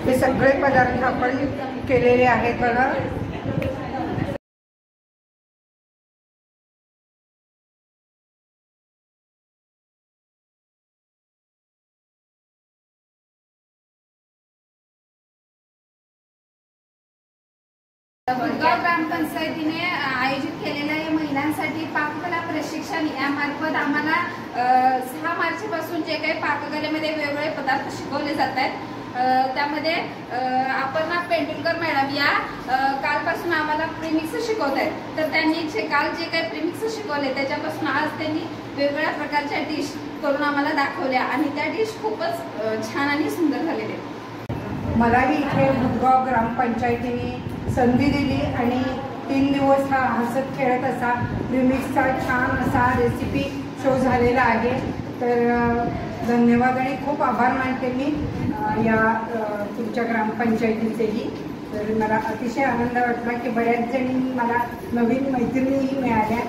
हे सगळे पदार्थ आपण केलेले आहेत बघा। बुधगाव ग्रामपंचायतीने आयोजित केलेल्या या महिलांसाठी पाककला प्रशिक्षण यामार्फत आम्हाला 6 मार्चपासून जे काही पाककलेमध्ये वेगवेगळे पदार्थ शिकवले जात आहेत त्यामध्ये अपर्णा पेंडुलकर मॅडम या कालपासून आम्हाला प्रीमिक्स शिकवत आहेत। तर त्यांनी काल जे काही प्रीमिक्स शिकवले त्याच्यापासून आज त्यांनी वेगवेगळ्या प्रकारच्या डिश करून आम्हाला दाखवल्या आणि त्या डिश खूपच छान आणि सुंदर झालेल्या आहेत। मलाही इथे बुधगाव ग्रामपंचायतीने संधी दिली आणि 3 दिवस हा हसत खेळत असा प्रीमिक्सचा छान असा रेसिपी शो झालेला आहे। तर धन्यवाद आणि खूप आभार मानते मी या तुमच्या ग्रामपंचायतीचेही। तर मला अतिशय आनंद वाटला की बऱ्याच जणी मला नवीन मैत्रिणीही मिळाल्या।